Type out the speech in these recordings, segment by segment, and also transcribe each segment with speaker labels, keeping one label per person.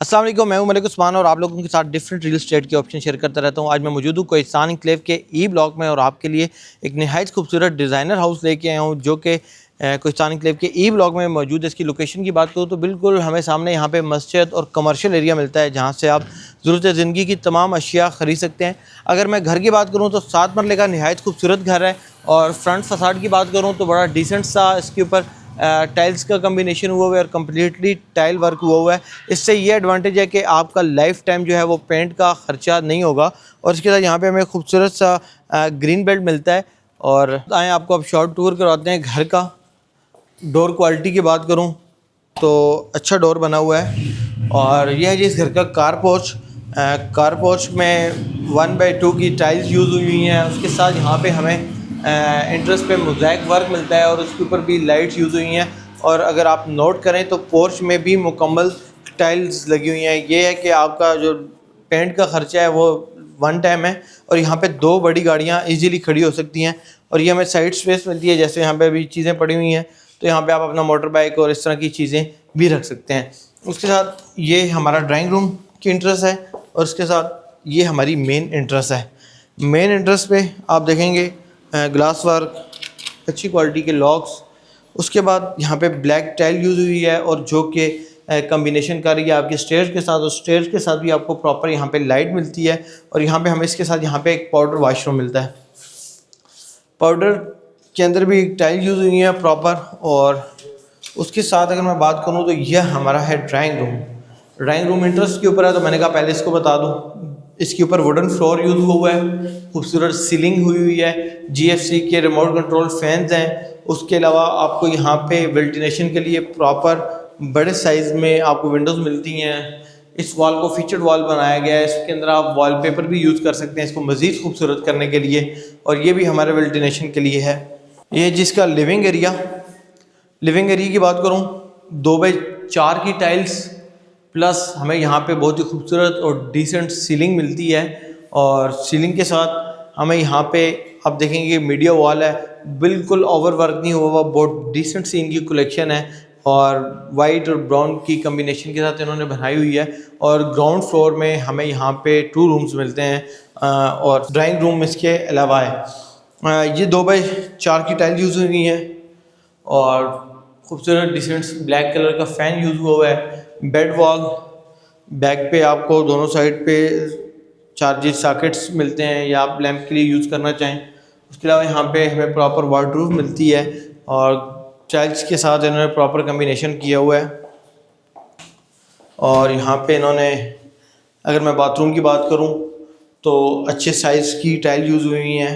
Speaker 1: अस्सलाम वालेकुम, मैं हूं मलिक उस्मान और आप लोगों के साथ डिफरेंट रियल एस्टेट के ऑप्शन शेयर करता रहता हूं। आज मैं मौजूद हूं कोहिस्तान एन्क्लेव के ई ब्लॉक में और आपके लिए एक नहायत खूबसूरत डिज़ाइनर हाउस लेके आया हूं जो कि कोहिस्तान एन्क्लेव के ई ब्लॉक में मौजूद है। इसकी लोकेशन की बात करूं तो बिल्कुल हमें सामने यहाँ पे मस्जिद और कमर्शियल एरिया मिलता है जहाँ से आप ज़रूरत ज़िंदगी की तमाम अशिया ख़रीद सकते हैं। अगर मैं घर की बात करूँ तो 7 मरले का नहायत खूबसूरत घर है और फ्रंट फसाड की बात करूँ तो बड़ा डिसेंट सा इसके ऊपर टाइल्स का कम्बिनेशन हुआ हुआ है और कम्प्लीटली टाइल वर्क हुआ हुआ है। इससे ये एडवांटेज है कि आपका लाइफ टाइम जो है वो पेंट का ख़र्चा नहीं होगा। और इसके साथ यहाँ पे हमें खूबसूरत सा ग्रीन बेल्ट मिलता है। और आए आपको अब शॉर्ट टूर करवाते हैं घर का। डोर क्वालिटी की बात करूँ तो अच्छा डोर बना हुआ है और यह है जी इस घर का कार पोर्च में 1/2 की टाइल्स यूज़ हुई हैं। उसके साथ यहाँ पे हमें इंटरेस्ट पे मोज़ैक वर्क मिलता है और उसके ऊपर भी लाइट्स यूज़ हुई हैं। और अगर आप नोट करें तो पोर्च में भी मुकम्मल टाइल्स लगी हुई हैं। ये है कि आपका जो पेंट का ख़र्चा है वो वन टाइम है। और यहाँ पे 2 बड़ी गाड़ियाँ इजीली खड़ी हो सकती हैं और ये हमें साइड स्पेस मिलती है। जैसे यहाँ पे अभी चीज़ें पड़ी हुई हैं तो यहाँ पे आप अपना मोटर बाइक और इस तरह की चीज़ें भी रख सकते हैं। उसके साथ ये हमारा ड्राइंग रूम की इंटरेस्ट है और उसके साथ ये हमारी मेन इंटरेस्ट है। मेन इंटरेस्ट पे आप देखेंगे ग्लास वर्क, अच्छी क्वालिटी के लॉक्स। उसके बाद यहाँ पे ब्लैक टाइल यूज़ हुई है और जो कि कम्बिनेशन कर रही है आपके स्टेयर्स के साथ। और स्टेयर्स के साथ भी आपको प्रॉपर यहाँ पे लाइट मिलती है। और यहाँ पे हमें इसके साथ यहाँ पे एक पाउडर वॉशरूम मिलता है। पाउडर के अंदर भी एक टाइल यूज़ हुई है प्रॉपर। और उसके साथ अगर मैं बात करूँ तो यह हमारा है drawing room. Drawing room interest के ऊपर है तो मैंने कहा पहले इसको बता दूँ। इसके ऊपर वुडन फ्लोर यूज़ हुआ है, खूबसूरत सीलिंग हुई है, GFC के रिमोट कंट्रोल फैंस हैं। उसके अलावा आपको यहाँ पे वेंटिलेशन के लिए प्रॉपर बड़े साइज़ में आपको विंडोज़ मिलती हैं। इस वॉल को फीचर्ड वॉल बनाया गया है। इसके अंदर आप वॉलपेपर भी यूज़ कर सकते हैं इसको मज़ीद खूबसूरत करने के लिए। और ये भी हमारे वेंटिलेशन के लिए है। ये जिसका लिविंग एरिया की बात करूँ 2x4 की टाइल्स प्लस हमें यहाँ पे बहुत ही खूबसूरत और डिसेंट सीलिंग मिलती है। और सीलिंग के साथ हमें यहाँ पे आप देखेंगे मीडिया वॉल है, बिल्कुल ओवर वर्क नहीं हुआ हुआ, बहुत डिसेंट सी इनकी कलेक्शन है। और वाइट और ब्राउन की कम्बिनेशन के साथ इन्होंने बनाई हुई है। और ग्राउंड फ्लोर में हमें यहाँ पे 2 रूम्स मिलते हैं और ड्राइंग रूम इसके अलावा है। ये 2x4 की टाइल यूज़ हुई है और खूबसूरत डिसेंट ब्लैक कलर का फ़ैन यूज़ हुआ है। बेड वॉल बैक पे आपको दोनों साइड पे चार्जिंग सॉकेट्स मिलते हैं या आप लैंप के लिए यूज़ करना चाहें। उसके अलावा यहाँ पे हमें प्रॉपर वार्डरोब मिलती है और टाइल्स के साथ इन्होंने प्रॉपर कम्बिनेशन किया हुआ है। और यहाँ पे इन्होंने अगर मैं बाथरूम की बात करूँ तो अच्छे साइज़ की टाइल यूज़ हुई हैं।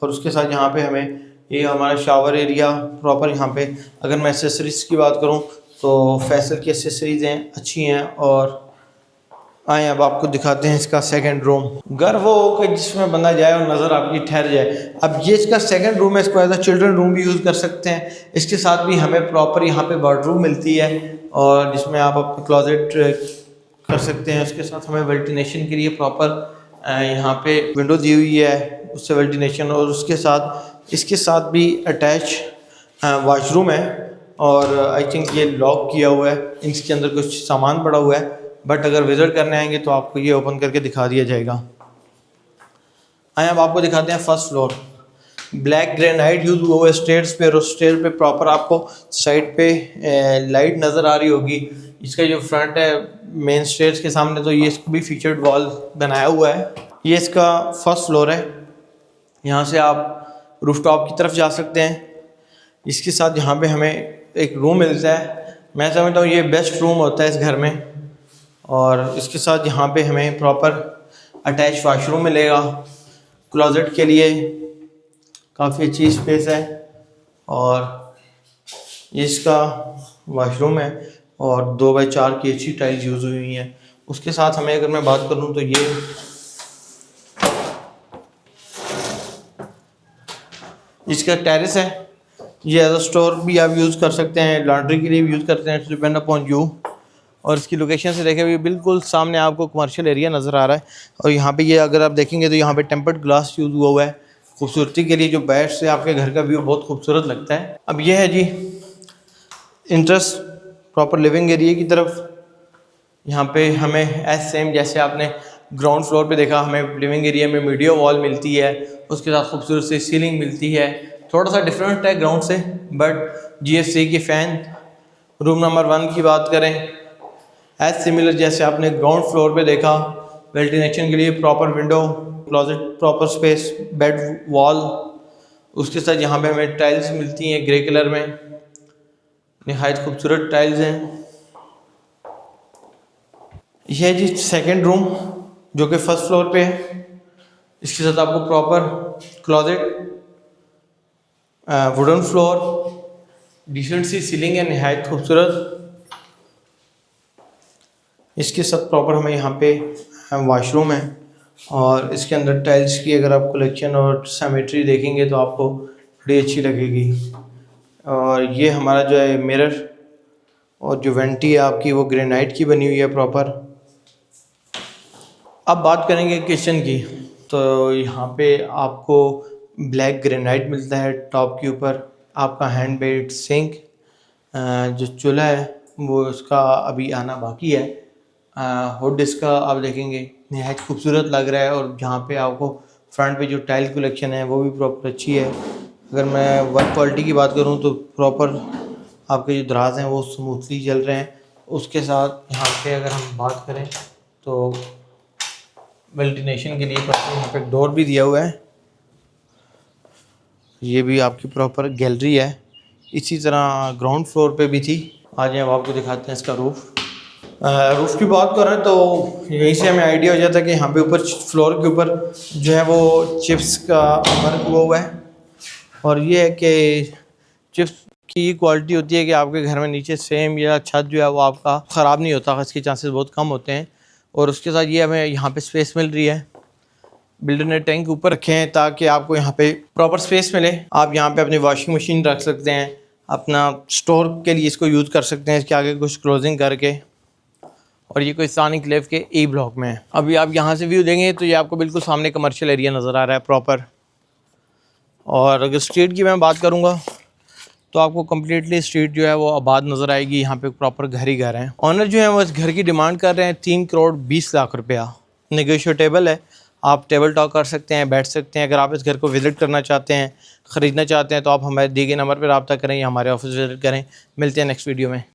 Speaker 1: और उसके साथ यहाँ पे हमें ये हमारा शावर एरिया प्रॉपर यहाँ पे। अगर मैं एसेसरीज की बात करूँ तो फैसल की एसेसरीज़ हैं, अच्छी हैं। और आए अब आपको दिखाते हैं इसका सेकंड रूम। घर वो कि जिसमें बंदा जाए और नज़र आपकी ठहर जाए। अब ये इसका सेकंड रूम है, इसको एज अ चिल्ड्रन रूम भी यूज़ कर सकते हैं। इसके साथ भी हमें प्रॉपर यहाँ पे वार्डरोब मिलती है और जिसमें आप अपने क्लोजेट कर सकते हैं। उसके साथ हमें वेंटिलेशन के लिए प्रॉपर यहाँ पे विंडो दी हुई है, उससे वेंटिलेशन। और उसके साथ इसके साथ भी अटैच वॉशरूम है और आई थिंक ये लॉक किया हुआ है, इसके अंदर कुछ सामान पड़ा हुआ है। बट अगर विज़िट करने आएंगे तो आपको ये ओपन करके दिखा दिया जाएगा। आए अब आपको दिखाते हैं first floor. Black granite use हुआ है स्टेयर्स पे और स्टेयर पे प्रॉपर आपको साइड पे लाइट नज़र आ रही होगी। इसका जो फ्रंट है मेन स्टेयर्स के सामने तो ये इसको भी फीचर्ड वॉल बनाया हुआ है। ये इसका फर्स्ट फ्लोर है, यहाँ से आप रूफटॉप की तरफ जा सकते हैं। इसके साथ यहाँ पे हमें एक रूम मिलता है, मैं समझता हूँ ये बेस्ट रूम होता है इस घर में। और इसके साथ यहाँ पे हमें प्रॉपर अटैच वाशरूम मिलेगा, क्लोजेट के लिए काफ़ी अच्छी स्पेस है। और ये इसका वाशरूम है और 2x4 की अच्छी टाइल्स यूज़ हुई हैं। उसके साथ हमें अगर मैं बात करूँ तो ये इसका टेरेस है। ये एज अ स्टोर भी आप यूज़ कर सकते हैं, लॉन्ड्री के लिए भी यूज़ करते हैं, डिपेंड अपॉन यू। और इसकी लोकेशन से देखें हुए बिल्कुल सामने आपको कमर्शियल एरिया नज़र आ रहा है। और यहाँ पे ये अगर आप देखेंगे तो यहाँ पे टेम्पर्ड ग्लास यूज़ हुआ हुआ है खूबसूरती के लिए, जो बैठ से आपके घर का व्यू बहुत खूबसूरत लगता है। अब ये है जी इंटरेस्ट प्रॉपर लिविंग एरिया की तरफ। यहाँ पे हमें एस सेम जैसे आपने ग्राउंड फ्लोर पे देखा, हमें लिविंग एरिया में मीडियो वॉल मिलती है, उसके साथ खूबसूरत सी सीलिंग मिलती है। थोड़ा सा डिफरेंट है ग्राउंड से, बट GFC की फ़ैन। रूम नंबर 1 की बात करें, एज सिमिलर जैसे आपने ग्राउंड फ्लोर पे देखा, वेंटिलेशन के लिए proper window, closet, proper space, bed wall. उसके साथ यहाँ पे हमें टाइल्स मिलती हैं ग्रे कलर में, निहायत खूबसूरत टाइल्स हैं। यह है जी सेकंड रूम जो कि फर्स्ट फ्लोर पे है। इसके साथ आपको proper closet, wooden floor, decent सी सीलिंग है, निहायत खूबसूरत। इसके साथ प्रॉपर हमें यहाँ पे वॉशरूम है, और इसके अंदर टाइल्स की अगर आप कलेक्शन और सिमेट्री देखेंगे तो आपको बड़ी अच्छी लगेगी। और ये हमारा जो है मिरर, और जो वेंटी है आपकी वो ग्रेनाइट की बनी हुई है प्रॉपर। अब बात करेंगे किचन की, तो यहाँ पे आपको ब्लैक ग्रेनाइट मिलता है टॉप के ऊपर। आपका हैंड बेड सिंक, जो चूल्हा है वो उसका अभी आना बाकी है। हुड इसका आप देखेंगे नहायत खूबसूरत लग रहा है, और जहाँ पे आपको फ्रंट पे जो टाइल कलेक्शन है वो भी प्रॉपर अच्छी है। अगर मैं वर्क क्वालिटी की बात करूँ तो प्रॉपर आपके जो दराज हैं वो स्मूथली चल रहे हैं। उसके साथ यहाँ पे अगर हम बात करें तो वेंटिलेशन के लिए प्रॉपर यहाँ पे डोर भी दिया हुआ है। ये भी आपकी प्रॉपर गैलरी है। इसी तरह ग्राउंड फ्लोर पे भी थी। आज हम आपको दिखाते हैं इसका रूफ़। रूफ़ की बात करें तो यहीं से हमें आइडिया हो जाता है कि यहाँ पे ऊपर फ्लोर के ऊपर जो है वो चिप्स का वर्क हुआ है। और ये है कि चिप्स की क्वालिटी होती है कि आपके घर में नीचे सेम या छत जो है वो आपका ख़राब नहीं होता, इसके चांसेस बहुत कम होते हैं। और उसके साथ ये हमें यहाँ पे स्पेस मिल रही है। बिल्डर ने टैंक ऊपर रखे हैं ताकि आपको यहाँ पे प्रॉपर स्पेस मिले। आप यहाँ पे अपनी वॉशिंग मशीन रख सकते हैं, अपना स्टोर के लिए इसको यूज़ कर सकते हैं, इसके आगे कुछ क्लोजिंग करके। और ये कोई सानी क्लेव के ई ब्लॉक में है। अभी आप यहाँ से व्यू देंगे तो ये आपको बिल्कुल सामने कमर्शियल एरिया नज़र आ रहा है प्रॉपर। और अगर स्ट्रीट की मैं बात करूँगा तो आपको कम्प्लीटली स्ट्रीट जो है वो आबाद नज़र आएगी। यहाँ पे प्रॉपर घर ही घर हैं। ऑनर जो है वो इस घर की डिमांड कर रहे हैं 3,20,00,000 रुपया। नेगोशिएटेबल है, आप टेबल टॉक कर सकते हैं, बैठ सकते हैं। अगर आप इस घर को विज़िट करना चाहते हैं, ख़रीदना चाहते हैं, तो आप हमारे दिए गए नंबर पर रब्ता करें या हमारे ऑफिस विज़िट करें। मिलते हैं नेक्स्ट वीडियो में।